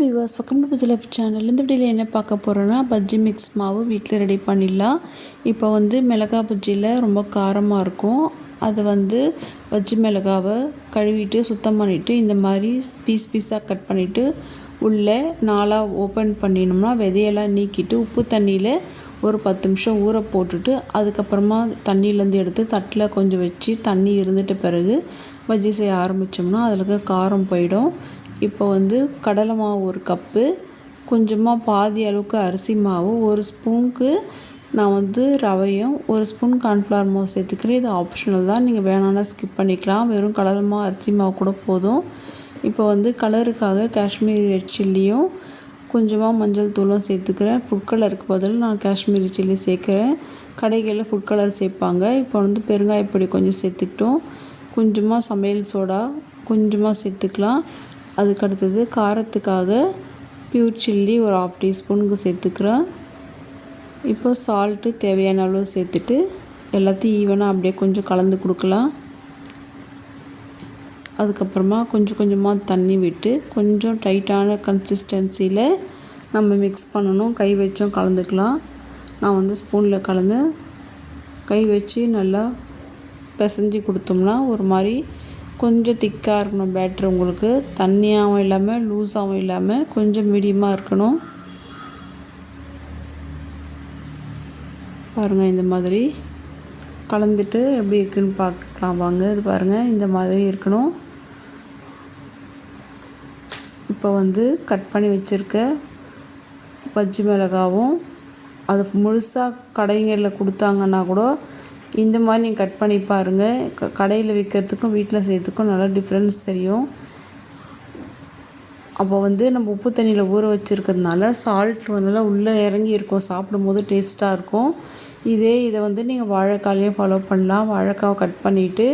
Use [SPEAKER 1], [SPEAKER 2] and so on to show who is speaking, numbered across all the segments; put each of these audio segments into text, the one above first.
[SPEAKER 1] Viewers, welcome to busy life channel. இந்த வீடியோவில் என்ன பார்க்க போகிறோன்னா, பஜ்ஜி மிக்ஸ் மாவு வீட்டில் ரெடி பண்ணிடலாம். இப்போ மிளகா பஜ்ஜியில் ரொம்ப காரமாக இருக்கும். அதை பஜ்ஜி மிளகாவை கழுவிட்டு சுத்தம் பண்ணிவிட்டு இந்த மாதிரி பீஸாக கட் பண்ணிவிட்டு உள்ளே நாளாக ஓப்பன் பண்ணினோம்னா விதையெல்லாம் நீக்கிட்டு உப்பு தண்ணியில் ஒரு 10 நிமிஷம் ஊற போட்டுட்டு அதுக்கப்புறமா தண்ணியிலேருந்து எடுத்து தட்டில் கொஞ்சம் வச்சு தண்ணி இருந்துட்ட பிறகு பஜ்ஜி செய்ய ஆரம்பித்தோம்னா அதில் காரம் போயிடும். இப்போ கடலை மாவு 1 கப்பு, கொஞ்சமாக பாதி அளவுக்கு அரிசி மாவு, 1 ஸ்பூனுக்கு நான் ரவையும் 1 ஸ்பூன் கார்ன்ஃப்ளவர் மாவு சேர்த்துக்கிறேன். இது ஆப்ஷனல் தான், நீங்கள் வேணான்னா ஸ்கிப் பண்ணிக்கலாம். வெறும் கடலை மாவு அரிசி மாவு கூட போதும். இப்போ கலருக்காக காஷ்மீரி ரெட் சில்லியும் கொஞ்சமாக மஞ்சள் தூளும் சேர்த்துக்கிறேன். ஃபுட் கலருக்கு பதில் நான் காஷ்மீரி சில்லி சேர்க்குறேன். கடைகளில் ஃபுட் கலர் சேர்ப்பாங்க. இப்போ பெருங்காயப்பொடி கொஞ்சம் சேர்த்துக்கிட்டோம். கொஞ்சமாக சமையல் சோடா கொஞ்சமாக சேர்த்துக்கலாம். அதுக்கடுத்தது காரத்துக்காக பியூர் சில்லி ஒரு 1/2 டீஸ்பூனுக்கு சேர்த்துக்கிறேன். இப்போ சால்ட்டு தேவையான அளவு சேர்த்துட்டு எல்லாத்தையும் ஈவனாக அப்படியே கொஞ்சம் கலந்து கொடுக்கலாம். அதுக்கப்புறமா கொஞ்சமாக தண்ணி விட்டு கொஞ்சம் டைட்டான கன்சிஸ்டன்சியில் நம்ம மிக்ஸ் பண்ணணும். கை வச்சும் கலந்துக்கலாம். நான் ஸ்பூனில் கலந்து கை வச்சு நல்லா பிசைஞ்சு கொடுத்தோம்னா ஒரு மாதிரி கொஞ்சம் திக்காக இருக்கணும் பேட்ரு. உங்களுக்கு தண்ணியாகவும் இல்லாமல் லூஸாகவும் இல்லாமல் கொஞ்சம் மீடியமாக இருக்கணும். பாருங்கள், இந்த மாதிரி கலந்துட்டு எப்படி இருக்குதுன்னு பார்க்கலாம் வாங்க. இது பாருங்கள், இந்த மாதிரி இருக்கணும். இப்போ கட் பண்ணி வச்சுருக்க பஜ்ஜி மிளகாவும் அது முழுசாக கடைங்களில் கொடுத்தாங்கன்னா கூட இந்த மாதிரி நீங்கள் கட் பண்ணி பாருங்கள். கடையில் விற்கிறதுக்கும் வீட்டில் செய்கிறதுக்கும் நல்லா டிஃப்ரென்ஸ் தெரியும். அப்போ நம்ம உப்பு தண்ணியில் ஊற வச்சுருக்கிறதுனால சால்ட் நல்லா உள்ளே இறங்கி இருக்கும், சாப்பிடும்போது டேஸ்ட்டாக இருக்கும். இதை நீங்கள் வாழைக்காலையும் ஃபாலோ பண்ணலாம். வாழைக்காவை கட் பண்ணிவிட்டு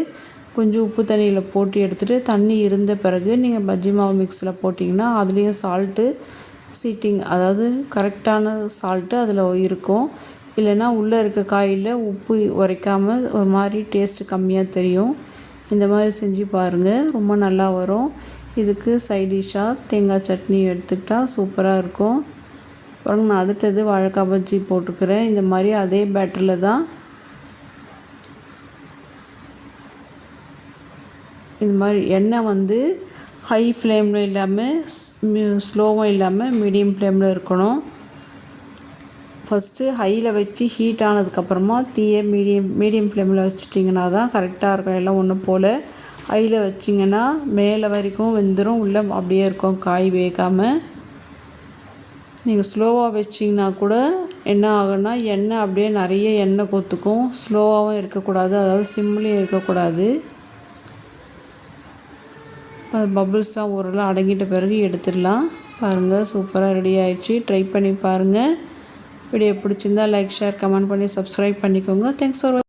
[SPEAKER 1] கொஞ்சம் உப்பு தண்ணியில் போட்டு எடுத்துகிட்டு தண்ணி இருந்த பிறகு நீங்கள் பஜ்ஜி மாவு மிக்ஸில் போட்டிங்கன்னா அதுலேயும் சால்ட்டு சீட்டிங், அதாவது கரெக்டான சால்ட்டு அதில் இருக்கும். இல்லைன்னா உள்ளே இருக்க காயில் உப்பு உரைக்காமல் ஒரு மாதிரி டேஸ்ட்டு கம்மியாக தெரியும். இந்த மாதிரி செஞ்சு பாருங்கள், ரொம்ப நல்லா வரும். இதுக்கு சைடிஷ்ஷாக தேங்காய் சட்னி எடுத்துக்கிட்டால் சூப்பராக இருக்கும். அப்புறம் நான் அடுத்தது வாழைக்காய் பஜ்ஜி போட்டுக்கிறேன். இந்த மாதிரி அதே பேட்டரில் தான் இந்த மாதிரி எண்ணெய் ஹை ஃப்ளேமில் இல்லாமல் ஸ்லோவும் இல்லாமல் மீடியம் ஃப்ளேமில் இருக்கணும். ஃபஸ்ட்டு ஹையில் வச்சு ஹீட் ஆனதுக்கப்புறமா தீயை மீடியம் ஃப்ளேமில் வச்சுட்டிங்கன்னா தான் கரெக்டாக இருக்கும். எல்லாம் ஒன்று போல். ஹையில் வச்சிங்கன்னா மேலே வரைக்கும் வெந்துடும், உள்ளே அப்படியே இருக்கும் காய் வேகாமல். நீங்கள் ஸ்லோவாக வச்சிங்கன்னா கூட என்ன ஆகுன்னா எண்ணெய் அப்படியே நிறைய எண்ணெய் கொத்துக்கும். ஸ்லோவாகவும் இருக்கக்கூடாது, அதாவது சிம்லேயும் இருக்கக்கூடாது. அது பபுள்ஸ்லாம் ஓரளவு அடங்கிட்ட பிறகு எடுத்துடலாம். பாருங்கள், சூப்பராக ரெடி ஆகிடுச்சு. ட்ரை பண்ணி பாருங்கள். வீடியோ பிடிச்சிருந்தால் லைக், ஷேர், கமெண்ட் பண்ணி சப்ஸ்கிரைப் பண்ணிக்கோங்க. தேங்க்ஸ் ஃபார் வாட்சிங்.